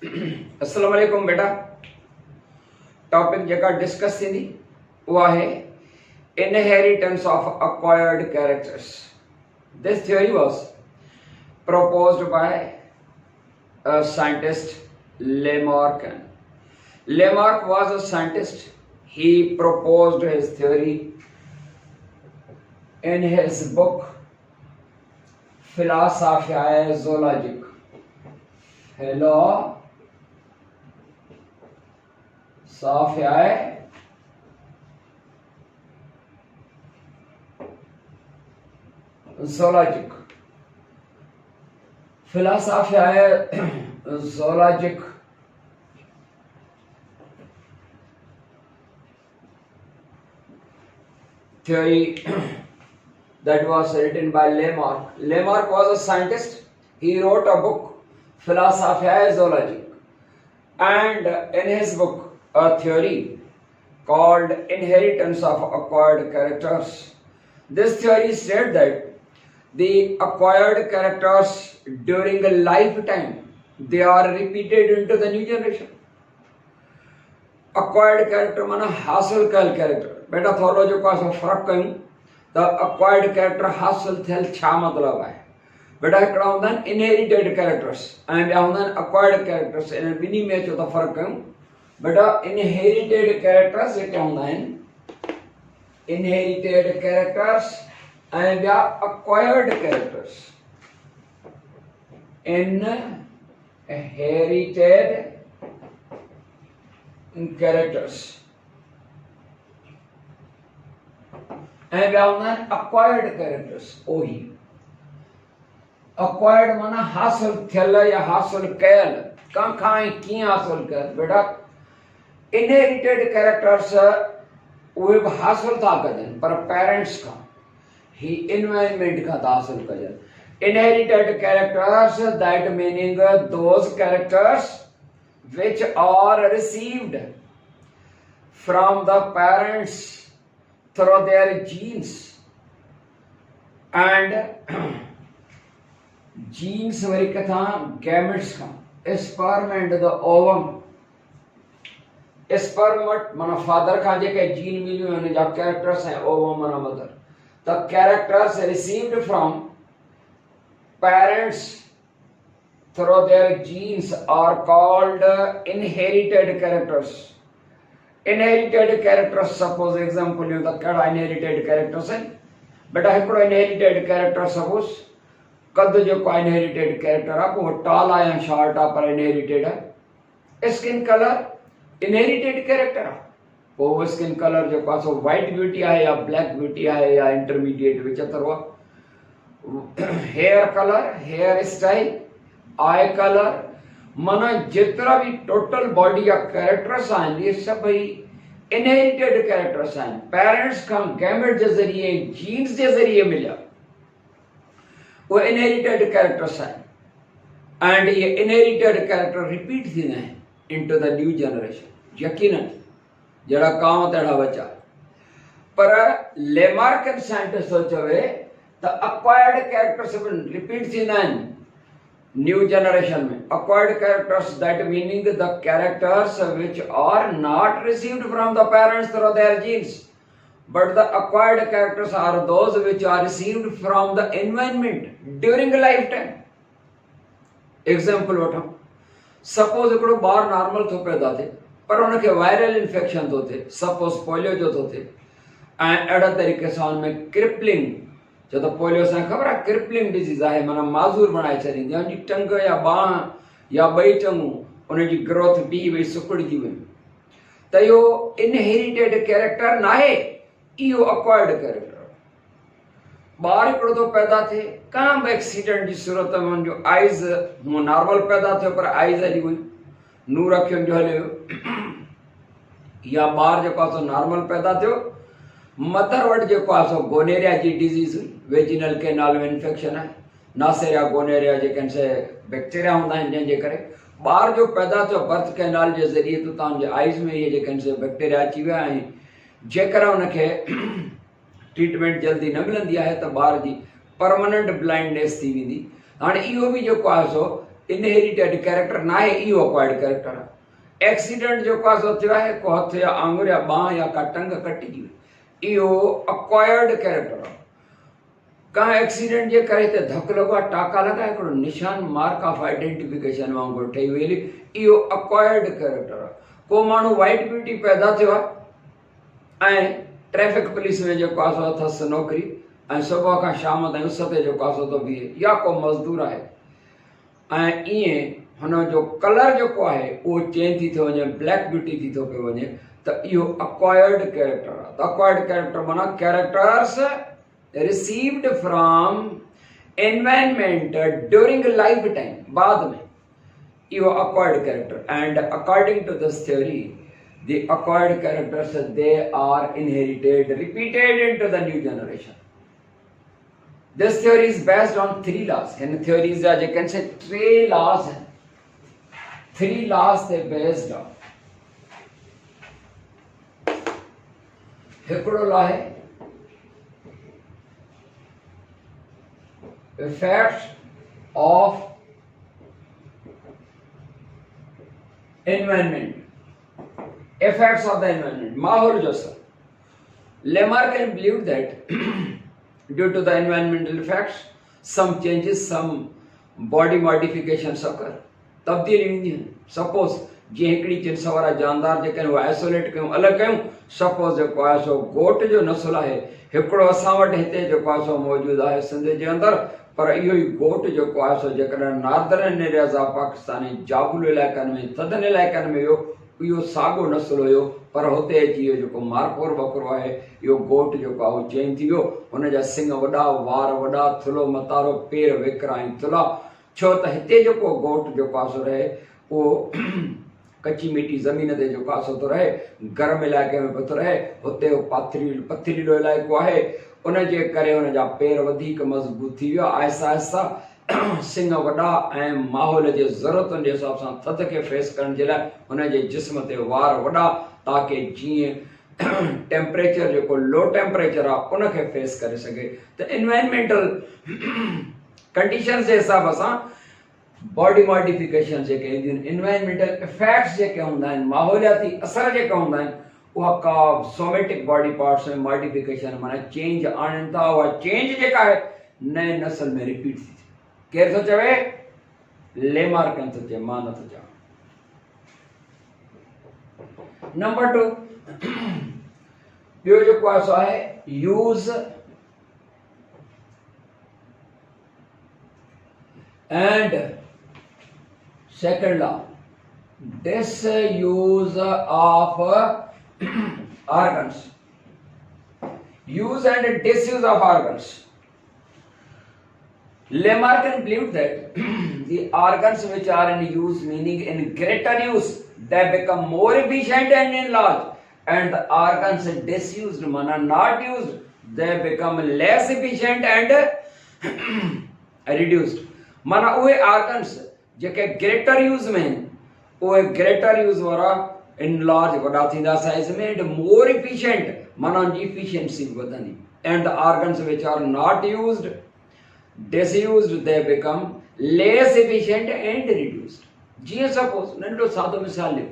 अस्सलाम वालेकुम बेटा। टॉपिक जेका डिस्कस थी वो है inheritance of acquired characters. This theory was proposed by a scientist Lamarck. Lamarck was a scientist. He proposed his theory in his book Philosophiae Zoologique. Philosophiae Zoologique. Philosophiae Zoologique theory that was written by Lamarck. Lamarck was a scientist. He wrote a book, Philosophiae Zoologique, and in his book, a theory called Inheritance of Acquired Characters. This theory said that the acquired characters during a lifetime, they are repeated into the new generation. Acquired character माना हासिल कल character. बेटा थोरो जो का फर्क कयूं त acquired character हासिल थियल छा मतलब है। बेटा हिकिड़ा हूंदा आहिनि inherited characters ऐं ॿिया हूंदा आहिनि acquired characters। इन ॿिन्ही में अचो त फर्क कयूं। बेटा inherited characters जेके हूंदा आहिनि inherited characters and the acquired characters. Inherited characters and the acquired characters. ओही acquired माना हासिल थियल या हासिल कयल कंहिंखां कीअं हासिल कयल। बेटा inherited characters उहे बि हासिल था कजनि पर पेरेंट्स खां ही environment का हासिल cousin. Inherited characters, that meaning those characters which are received from the parents through their genes, and genes वरी कथा gametes का sperm and the ovum. Sperm माना father का जेके जीन मिलियो उन जा characters हैं, ovum माना mother. The characters received from parents through their genes are called inherited characters. Inherited characters, suppose example you the कड़ा inherited characters है। बेटा हिकिड़ो inherited character suppose कद जो को inherited character है वो tall है या short है पर inherited है। Skin color inherited character है। वो स्किन कलर जो पासो व्हाइट ब्यूटी है या ब्लैक ब्यूटी है या इंटरमीडिएट विचतर हुआ। Hair colour, hair style, eye colour माना जितना भी टोटल बॉडी या कैरेक्टर्स आहिनि ये सभई इनहेरिटेड कैरेक्टर्स आहिनि। पेरेंट्स खां गैमेट जे ज़रिए जीन्स जे ज़रिए मिलिया वो इनहेरिटेड कैरेक्टर्स आहिनि एंड ये इनहेरिटेड कैरेक्टर रिपीट थींदा आहिनि इनटू द न्यू जनरेशन। यकीनन जड़ा काम तड़ा बचा पर लेमार्कन साइंटिस्ट चवे त अक्वायर्ड कैरेक्टर्स रिपीट थींदा आहिनि न्यू जनरेशन में। Acquired characters that meaning the characters which are not received from the parents through their genes but the acquired characters are those which are received from the environment during life time. Example वठो, suppose हिकिड़ो ॿार normal थो पैदा थिए पर उनके viral infection तो थे, सपोज पोलियो जो तो थे ऐं अहिड़ा तरीक़े सां उनमें क्रिपलिंग जो तो पोलियो सां ख़बर आहे क्रिपलिंग डिजीज़ आहे माना माज़ूर बणाए छॾींदी आहे। उनजी टंग या बांह या ॿई टंगूं उनजी ग्रोथ बीह वई सुकड़जी वई त इहो इनहेरिटेड कैरेक्टर नाहे, इहो अक्वायर्ड कैरेक्टर। ॿार हिकिड़ो थो पैदा थिए कंहिं बि एक्सीडेंट जी सूरत में उनजो आइज़ हूअं नॉर्मल पैदा थियो पर आइज़ हली वई, नूर अखियुनि जो हलियो या ॿार जेको आहे सो नॉर्मल पैदा थियो मदर वटि जेको आहे सो गोनेरिया जी डिज़ीज़ हुई, वेजिनल केनाल में इन्फेक्शन आहे, नासेरिया गोनेरिया जेके से बैक्टीरिया हूंदा आहिनि जंहिंजे करे ॿार जो पैदा थियो बर्थ कैनाल जे ज़रिए तो तव्हांजे आइज़ में इहे जेके से बैक्टीरिया अची विया ऐं जेकर उनखे ट्रीटमेंट जल्दी न मिलंदी आहे त ॿार जी परमानेंट ब्लाइंडनेस थी वेंदी। हाणे इहो बि जेको आहे सो इनहेरिटेड कैरेक्टर ना है, इहो अक्वायर्ड कैरेक्टर आहे। एक्सीडेंट जेको आहे सो थियो आहे, को हथ या आंगुर या बांह या का टंग कटिजी वई, इहो अक्वायर्ड कैरेक्टर आहे। का एक्सीडेंट जे करे ते धक लॻो आहे, टाका लॻा, हिकिड़ो निशान मार्क ऑफ आइडेंटिफिकेशन वांगुरु ठही वेली, इहो अक्वायर्ड कैरेक्टर आहे। को माण्हू वाइट ब्यूटी पैदा थियो आहे ऐं ट्रैफिक पुलिस में जेको आहे सो अथसि नौकिरी, ऐं सुबुह खां शाम ताईं उस ते जेको आहे सो थो बीहे, या को मज़दूर आहे ऐं ईअं हुनजो कलर जेको आहे उहो चेंज थी थो वञे, ब्लैक ब्यूटी थी थो पियो वञे, त इहो अक्वायर्ड कैरेक्टर आहे। त अक्वायर्ड कैरेक्टर माना characters received from environment during lifetime, बाद में, इहो acquired character। And according to this theory, the acquired characters, they are inherited, repeated into the new generation. This theory is based on 3 laws. In theories, you can say 3 laws. 3 laws they based on. हिकिड़ो law है effects of environment, effects of the environment, माहौल जो असर। Lamarck believed that due to the environmental effects, some changes, some body modifications occur, तब्दीली ईंदियूं आहिनि। Suppose जीअं हिकिड़ी चिंस वारा जानदार जेके आहिनि उहे आइसोलेट कयूं, अलॻि कयूं। सपोज जेको आहे सो गोट जो नस्ल आहे, हिकिड़ो असां वटि हिते जेको आहे सो मौजूदु आहे सिंध जे अंदरि, पर इहो ई गोट जेको आहे सो जेकॾहिं नार्दर्न एरियाज़ ऑफ पाकिस्तान ऐं जाबुल इलाइक़नि में, थधनि इलाइक़नि में इहो साॻियो नस्ल हुयो, पर हुते अची इहो जेको मारपोर बकरो आहे, इहो गोट जेको आहे उहो चेंज थी वियो। हुनजा सिंग वॾा, वार वॾा, थुलो मतारो, पेर विकिरा ऐं थुला, छो त हिते जेको गोट जेको आहे सो रहे उहो कची मिटी ज़मीन ते जेको आहे सो थो रहे, गर्म इलाइक़े में पियो थो रहे, हुते पथरीलो इलाइक़ो आहे, उनजे करे हुनजा पेर वधीक मज़बूत थी विया। आहिस्ता आहिस्ता सिंग वॾा ऐं माहौल जे ज़रूरतुनि जे हिसाब सां थधि खे फेस करण जे लाइ हुनजे जिस्म ते वार वॾा, ताकी जीअं टेम्परेचर जेको लो टेम्परेचर आहे उनखे फेस करे सघे। त इन्वायरमेंटल कंडीशन जे हिसाब सां बॉडी मॉडिफिकेशन जेके ईंदियूं आहिनि, इन्वायरमेंटल इफेक्ट्स जेके हूंदा आहिनि, माहौलियाती असर जेका हूंदा आहिनि, उहा का सोमेटिक बॉडी पार्ट्स में मॉडिफिकेशन माना चेंज आणनि था। उहा चेंज जेका आहे नए नस्ल में रिपीट थी थिए। केरु थो चवे? लेमार्क थो चए, मां नथो चवां। नंबर 2 ॿियो जेको आहे सो आहे use and second law, disuse of organs. Use and disuse of organs. Lamarck believed that the organs which are in use, meaning in greater use, they become more efficient and enlarged, and the organs disused, mana not used, they become less efficient and reduced. Mana उहे organs जेके greater use में आहिनि, उहे greater use वारा enlarge वॾा थींदा size में, and more efficient माना उनजी इफिशिएंसी वधंदी। And the organs which are not used, disused, they become less efficient and reduced. जीअं सपोज नंढो सादो मिसाल लियो,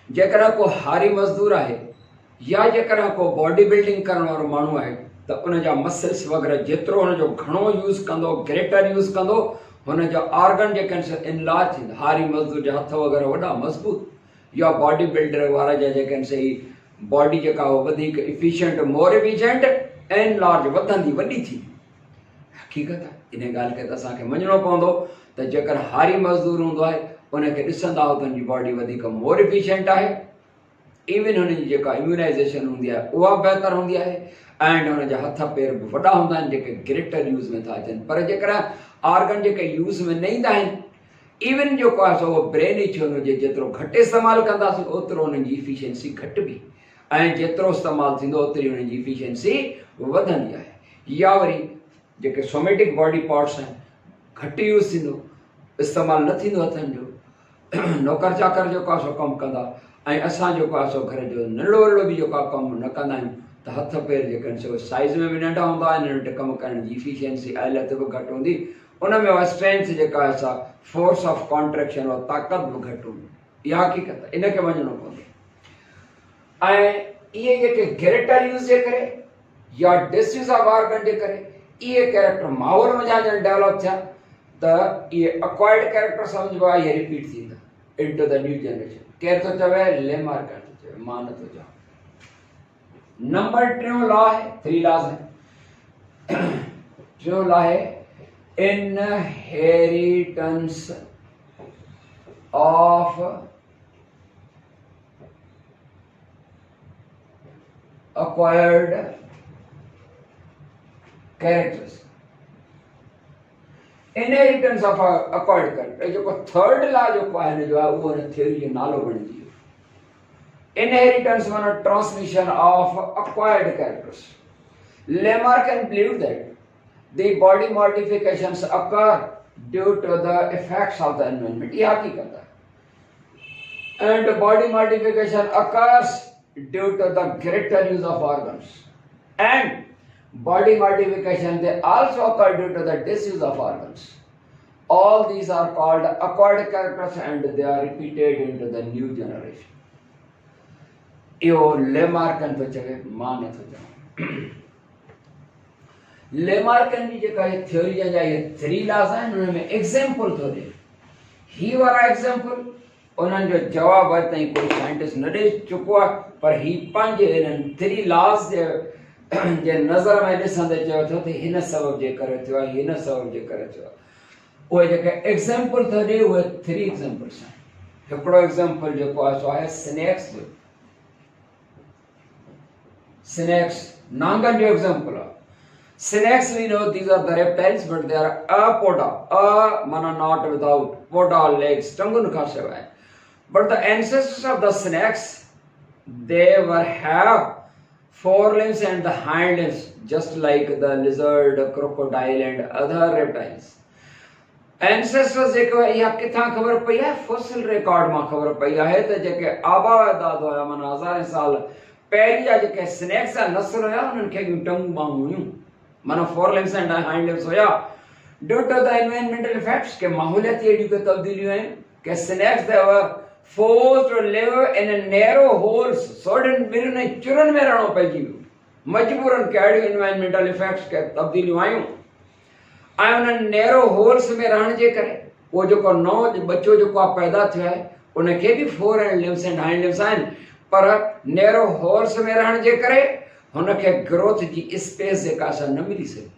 जेकॾहिं को हारी मज़दूर आहे या जेकॾहिं को बॉडी बिल्डिंग करण वारो माण्हू आहे, त उनजा मसल्स वग़ैरह जेतिरो हुनजो घणो यूज़ कंदो, ग्रेटर यूज़ कंदो, हुनजा ऑर्गन जेके आहिनि इनलार्ज थींदा। हारी मज़दूर जा हथ वग़ैरह वॾा मज़बूत, या बॉडी बिल्डर वारा जा जेके आहिनि सही बॉडी जेका उहा वधीक इफिशिएंट, मोर इफिशिएंट, इनलार्ज, वधंदी, वॾी थींदी। हक़ीक़त आहे, इन ॻाल्हि खे त असांखे मञिणो पवंदो त जेकर हारी मज़दूर हूंदो आहे उनखे ॾिसंदा त हुनजी बॉडी वधीक मोर इफिशिएंट आहे, इवन हुनजी जेका इम्यूनाइज़ेशन हूंदी आहे उहा बहितर हूंदी आहे, एंड हुनजा हथ पेर बि वॾा हूंदा आहिनि जेके ग्रेटर यूज़ में था अचनि। पर जेकॾहिं ऑर्गन जेके यूज़ में न ईंदा आहिनि, इवन जेको आहे सो उहो ब्रेन ई छो हुनजे जेतिरो घटि इस्तेमालु कंदासीं ओतिरो हुनजी इफिशिएंसी घटि बि, ऐं जेतिरो इस्तेमालु थींदो ओतिरी हुनजी इफिशिएंसी वधंदी आहे। या वरी जेके सोमेटिक बॉडी पार्ट्स आहिनि, घटि यूज़ थींदो, इस्तेमालु न थींदो हथनि जो, नौकर चाकर जेको आहे सो कमु कंदा, ऐं असां जेको आहे सो घर जो नंढड़ो वॾो बि जेको आहे कमु न कंदा आहियूं, त हथ पेर जेके आहिनि सो साइज़ में बि नंढा हूंदा आहिनि, कमु करण जी इफिशिएंसी अहलियत बि घटि हूंदी, उन में स्ट्रेंथ जेका आहे सा फोर्स ऑफ कॉन्ट्रेक्शन और ताक़त भी घटि हूंदी। इहा हक़ीक़त आहे, इनखे मञणो पवंदो। ऐं इहे जेके ग्रेटर यूज़ जे करे या डिसयूज़ ऑफ ऑर्गन जे करे इहे कैरेक्टर माहौल में जॾहिं डेवलप थिया त इहे अक्वायर्ड कैरेक्टर सम्झबो आहे, इहे रिपीट थींदा इनटू द न्यू जनरेशन। केरु थो चवे? लेमार्क थो चवे, मां नथो चवां। नंबर 3 लॉ है, 3 लॉज है। जो लॉ है inheritance of acquired characters, inheritance of acquired character। जो थर्ड लॉ जो है न जो है वो थ्योरी जो नालो बणजी वियो। inheritance माना transmission of acquired characters। Lamarck believed that the body modifications occur due to the effects of the environment। ये हकीकत है। and body modification occurs due to the greater use of organs, and body modification they also occur due to the disuse of organs। all these are called acquired characters and they are repeated into the new generation। यो लेमार्कन तो चवे, मां नथो चवां। लेमार्कन जी जेका ये theory जा ये 3 लॉज आहिनि उन में एग्जांपल थो ॾे। ही वारा एग्जांपल उन्हनि जो जवाब अॼु ताईं कोई साइंटिस्ट न ॾेई चुको आहे, पर ही पंहिंजे इन्हनि 3 लॉज जे नज़र में ॾिसंदे चयो थो त हिन सबब जे करे थियो आहे, हिन सबब जे करे थियो आहे। उहे जेके एग्जांपल थो ॾे उहे 3 एग्जांपल्स आहिनि। हिकिड़ो एग्जांपल जेको आहे सो आहे स्नेक्स जो। स्नेक्स नांगनि जो एग्जांपल आहे। Snakes, we know these are the reptiles, but they are apoda. Mana not without poda legs, tangun ka sivai. But the ancestors of the snakes, they were have forelimbs and the hind limbs, just like the lizard, crocodile, and other reptiles. Ancestors जेको है यह किथां खबर पई है? Fossil record में खबर पई है त जेके आबादाद हुआ माना हज़ारे साल पहिरीं जा जेके स्नेक्स जा नस्ल हुया उन्हनि खे टंगूं बांगूं हुयूं, माना फोरलिम्स एंड हाइंड लिम्स होया। Due to the environmental effects के माहौलियाती एडी के तब्दीलियां हैं कि snakes they were forced to live in narrow holes, सोडन बिरने चुरन में रहणो पइजी वियो। मजबूरन के एडी एनवायरमेंटल इफेक्ट्स के तब्दीलियां आयूं ऐं उन नैरो होल्स में रहण जे करे वो जो नओ बच्चो जो पैदा थियो है उनके भी four and limbs and hind limbs आहिनि, पर नैरो होल्स में रहण जे करे हुनखे ग्रोथ जी स्पेस जेका असां न मिली सघी।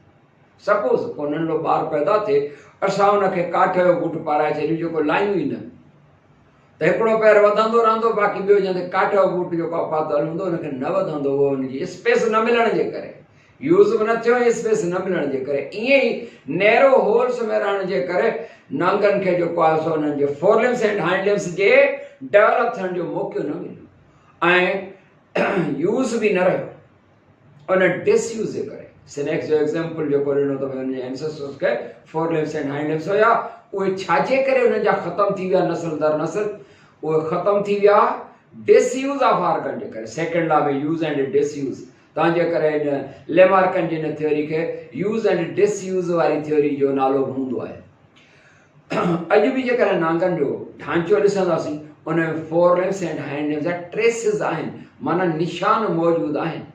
सपोज को नंढो ॿार पैदा थिए असां हुनखे काठ जो बूट पाराए छॾियूं जेको लायूं ई न, त हिकिड़ो पैर वधंदो रहंदो, बाक़ी ॿियो जंहिं काठ जो बूट जेको पातल हूंदो हुनखे न वधंदो, उहो हुनजी स्पेस न मिलण जे करे, यूज़ बि न थियो, स्पेस न मिलण जे करे। ईअं ई नैरो होल्स में रहण जे करे नांगनि खे जेको आहे सो हुननि जे फोरलिम्स एंड हाइंड लिम्स जे डेवलप थियण जो मौक़ो न मिलियो ऐं यूज़ बि न रहियो उन डिसयूज़ जे करे। स्नेक्स जो एग्जांपल जेको ॾिनो त हुनजे एंसेस्टर्स खे four limbs and hind limbs हुया, उहे छाजे करे हुननि जा ख़तमु थी विया नस्ल दर नस्ल? उहे ख़तमु थी विया डिसयूज़ ऑफ ऑर्गन जे करे। सेकेंड लॉ में यूज़ एंड डिसयूज़, तंहिंजे करे इन लेमार्कन जी हिन थ्योरी खे यूज़ एंड डिसयूज़ वारी थ्योरी जो नालो बि हूंदो आहे। अॼु बि जेकॾहिं नांगनि जो ढांचो ॾिसंदासीं उन में four limbs and hind limbs जा ट्रेसिस आहिनि, माना निशान मौजूदु आहिनि।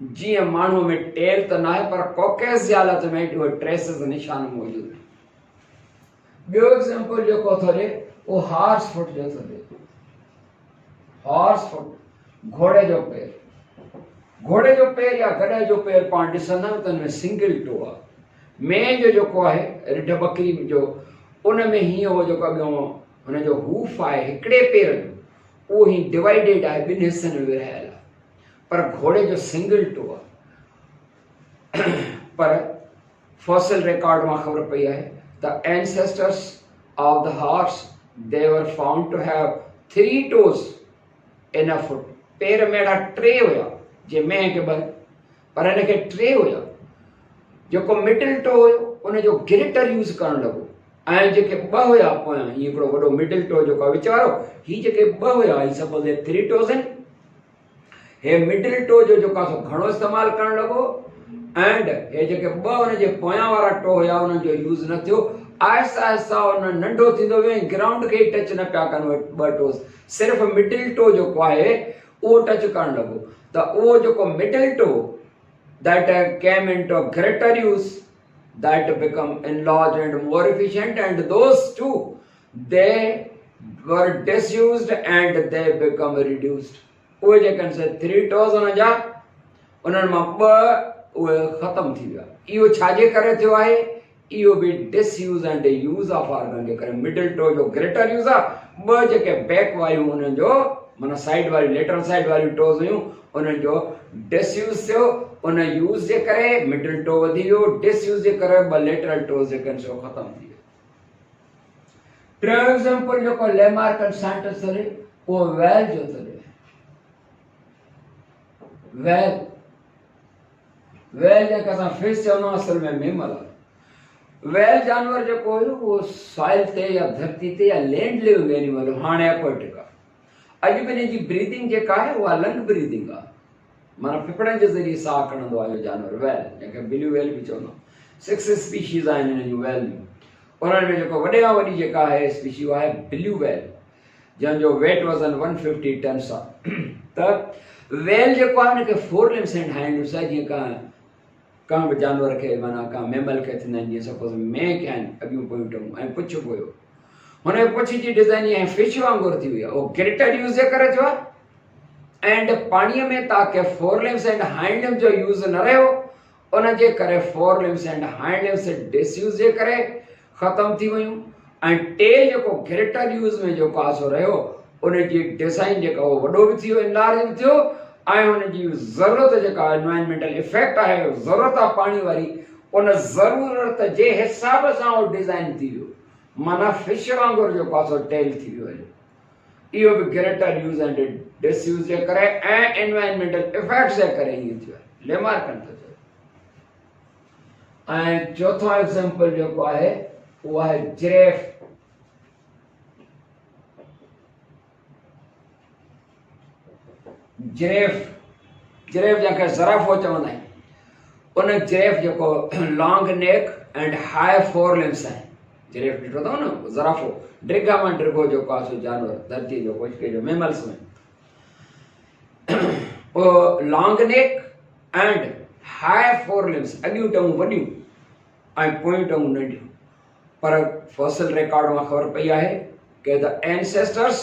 जीअं माण्हू में टेल त न आहे, पर कॉकेस जी हालत में उहे ट्रेसिस निशान मौजूदु आहिनि। ॿियो एग्जांपल जेको थो ॾे उहो हॉर्स फुट जो थो ॾे। हॉर्स फुट, घोड़े जो पेर। घोड़े जो पेर या गधे जो पेर पाण ॾिसंदा आहियूं त हुन में सिंगल टो आहे। मेंह जो जेको आहे रिढ बकरी जो उन में हीअं हो जेको ॿियो हुनजो हूफ आहे हिकिड़े पेर जो, उहो ही डिवाइडेड आहे, ॿिनि हिसनि में विरहायल आहे, पर घोड़े जो सिंगल टो आहे। पर फॉसिल रिकॉर्ड में खबर पई है the ancestors of the horse they were found two have 3 toes इन अ फुट। पेर में अहिड़ा 3 हुया, जे में के ॿ, पर हिन खे 3 हुया। जेको मिडिल टो हुयो उनजो ग्रेटर यूज़ करणु लॻो ऐं जेके 2 हुया पोयां, हीअ हिकिड़ो वॾो मिडिल टो जेको विच वारो, हीअ जेके 2 हुया ही सपोज 3 toes आहिनि। हे मिडिल टो जो जेको आहे सो घणो इस्तेमालु करणु लॻो एंड हे जेके ॿ उन जे पोयां वारा टो हुया उन्हनि जो यूज़ न थियो। आहिस्ता आहिस्ता उन नंढो थींदो वियो, ग्राउंड खे ई टच न पिया कनि ॿ टोस, सिर्फ़ु मिडिल टो जेको आहे उहो टच करणु लॻो। त उहो जेको मिडिल टो that came into greater use, that become enlarged and more efficient, and those two they were disused and they become reduced। उहे जेके से 3 toes उन जा उन्हनि मां ॿ उहे ख़तम थी विया। इहो छाजे करे थियो आहे? इहो बि disuse and use of organ जे करे। मिडिल टो जो ग्रेटर यूज़ आहे, ॿ जेके बैक वारियूं उन्हनि जो माना साइड वारी लेटरल साइड वारियूं टोज़ हुयूं उन्हनि जो डिसयूज़ थियो। उन यूज़ जे करे मिडिल टो वधी वियो, डिसयूज़ जे करे ॿ लेटरल टोज़ जेके आहिनि सो ख़तम थी विया। टियों एग्जाम्पल जेको लैमार्क एंड साइंटिस्ट थो ॾे उहो वेल जो थो ॾे। वेल जेके असां फिश चवंदा आहियूं असल में मेमल आहे। वेल जानवर जेको हुयो उहो सॉइल ते या धरती ते या लैंड लिविंग एनिमल हो, हाणे एक्वाटिक आहे। अॼु बि हिन जी ब्रीदिंग जेका आहे उहा लंग ब्रीदिंग आहे, माना फिफड़नि जे ज़रिए साह खणंदो आहे इहो जानवर वेल, जंहिंखे ब्लू वेल बि चवंदा आहियूं। 6 स्पीशीज़ आहिनि हिन जूं वेल जूं। उन्हनि में जेको वॾे में वॾी जेका आहे स्पीशी उहा आहे ब्लू वेल, जंहिंजो वेट वज़न 150 टन्स आहे। त वेल जेको आहे हुनखे 4 लिम्स एंड हाइंड लिम्स आहे। जीअं कंहिं बि जानवर खे माना कंहिं मेमल खे थींदा आहिनि, जीअं सपोज़ मेंह खे आहिनि अॻियूं पोयूं टंगूं ऐं पुछ पोयो, हुन पुछ जी डिज़ाइन ऐं फिश वांगुरु थी वई आहे। उहो ग्रेटर यूज़ जे करे थियो आहे एंड पाणीअ में तव्हांखे 4 लिम्स एंड हाइंड लिम्स जो यूज़ न रहियो, उन जे करे 4 limbs and hind limbs disuse जे करे ख़तम थी वियूं। ऐं टेल जेको ग्रेटर यूज़ में जेको आहे सो रहियो, उन जी डिज़ाइन जेका उहो वॾो बि थियो, इनलार्ज बि थियो, ऐं हुन जी ज़रूरत जेका एनवायरमेंटल इफेक्ट आहे, ज़रूरत आहे पाणी वारी, उन ज़रूरत जे हिसाब सां उहो डिज़ाइन थी वियो, माना फिश वांगुरु जेको आहे सो टेल थी वियो आहे। इहो बि ग्रेटर यूज़ एंड डिसयूज़ जे करे ऐं एनवायरमेंटल इफेक्ट्स जे करे ईअं थियो आहे। लैमार्कन थो चए। ऐं चौथो एग्जाम्पल जेको आहे उहो आहे जिरेफ। जिरेफ जंहिंखे ज़राफ़ो चवंदा आहिनि, उन जिरेफ जेको long neck and high 4 limbs आहे। जिरेफ ॾिठो अथव न, ज़राफ़ो ड्रिगा मां ड्रिगो जेको आहे सो जानवर धरती जो पुचके जो मेमल्स में, उहो long neck and high 4 limbs, अॻियूं टंगूं वॾियूं ऐं पोयूं टंगूं नंढियूं। पर फॉसिल रिकॉर्ड मां ख़बर पई आहे कि the ancestors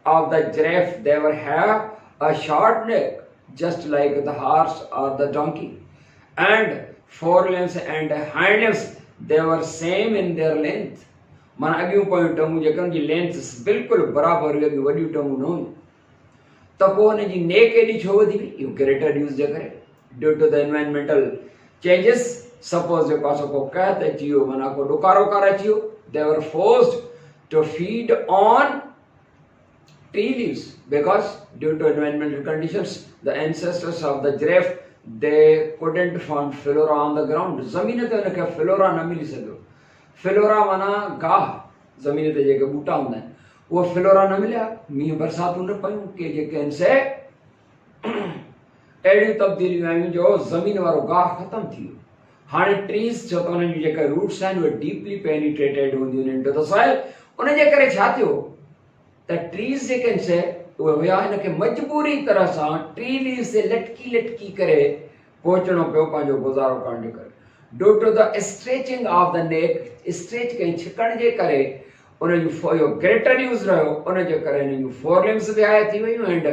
of the giraffe they were have a short neck just like the horse or the donkey, and 4 limbs and hind limbs they were same in their length। माना अॻियूं पोयूं टंगूं जेके उन जी length बिल्कुलु बराबरि हुई, अॻियूं वॾियूं टंगूं न हुयूं। त पोइ हुन जी नेक एॾी छो वधी वई? इहो ग्रेटर यूज़ जे करे, due to the environmental changes. Suppose जेको आहे सो को कैद अची वियो, माना को ॾुकार वुकार अची वियो, they were forced to feed on tree leaves because due to environmental conditions the ancestors of the giraffe they couldn't find flora on the ground। ज़मीन ते उनखे फ्लोरा न मिली सघियो। फ्लोरा माना गाह, ज़मीन ते जेके ॿूटा हूंदा आहिनि उहो फ्लोरा न मिलिया, मींहुं बरसातूं न पयूं, के जेके आहिनि से अहिड़ियूं तब्दीलियूं आयूं जो ज़मीन वारो गाह ख़तम थी वियो। हाणे ट्रीज़ छो त उन्हनि जूं जेके रूट्स आहिनि उहे डीपली पेनिट्रेटेड हूंदियूं आहिनि इनटू द सॉइल। उन जे करे छा थियो त ट्रीज़ जेके आहिनि से उहे हुया हिनखे मजबूरी तरह सां ट्री लीव से लटकी करे पहुचणो पियो पंहिंजो गुज़ारो करण जे करे। Due to the stretching of the neck, stretch कई छिकण जे करे उन जो ग्रेटर यूज़ रहियो, उन जे करे हिन जूं 4 लिम्स बि हाई थी वियूं एंड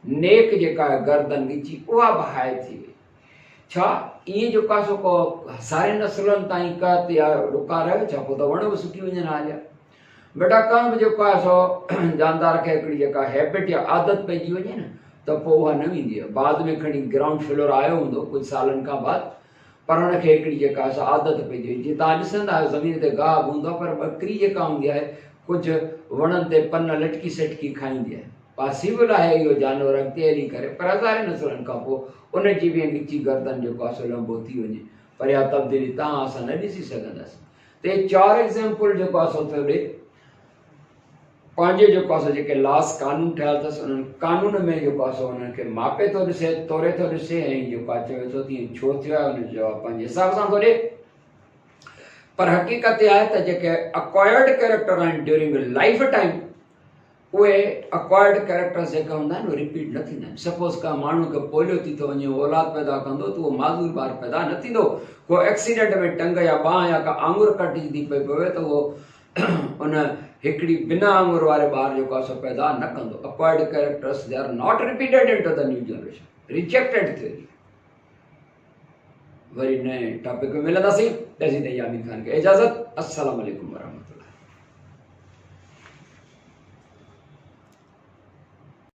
नेक जेका आहे गर्दन ॻिची उहा बि हाई थी वई। छा ईअं जेको आहे सो को सारे नसलनि ताईं कत या ॾुकार रहियो छा? पोइ त वण बि सुकी वञनि हालिया। बेटा कंहिं बि जेको आहे सो जानदार खे हिकिड़ी जेका हैबिट या आदत पइजी वञे न त पोइ उहा न वेंदी आहे। बाद में खणी ग्राउंड फ्लोर आयो हूंदो कुझु सालनि खां बाद, पर हुनखे हिकिड़ी जेका आहे सो आदत पइजी वई। जीअं तव्हां ॾिसंदा आहियो ज़मीन ते गाह बि हूंदो आहे, पर ॿकरी जेका हूंदी आहे कुझु वणनि ते पन लटकी सटकी खाईंदी आहे। पॉसिबल आहे इहो जानवर अॻिते हली करे, पर हज़ारे नसलनि खां पोइ उनजी बि ॻिची गर्दन जेको आहे सो लंबो थी वञे, पर इहा तब्दीली तव्हां असां न ॾिसी सघंदासीं। त 4 एग्ज़ाम्पल जेको आहे सो थो ॾे पंहिंजे जेको आहे जेके लॉस कानून ठहियल अथसि उन्हनि कानून में जेको आहे उन्हनि खे मापे थो ॾिसे, तोरे थो ॾिसे, ऐं जेको आहे चवे थो तीअं छो थियो आहे उनजो जवाबु पंहिंजे हिसाब सां थो ॾिए। पर हक़ीक़त इहा आहे त जेके अक्वायर्ड कैरेक्टर आहिनि ड्यूरिंग लाइफ टाइम, उहे अक्वायर्ड कैरेक्टर्स जेके हूंदा आहिनि उहे रिपीट न थींदा आहिनि। सपोज़ का माण्हू खे पोलियो थी थो वञे, औलाद पैदा कंदो त उहो माज़ूर ॿार पैदा न थींदो। को एक्सीडेंट में टंग या ॿांह या का आङुर कटिजी थी पई पवे त उहो उन हिकिड़ी बिना आङुर वारे ॿार जेको आहे सो पैदा न कंदो। Acquired characters they are not repeated into the new generation, rejected theory. वरी नए टॉपिक में मिलंदासीं। तेसीं ताईं यामीन ख़ान खे इजाज़त। अस्सलाम वालेकुम वरहमतुल्लाह।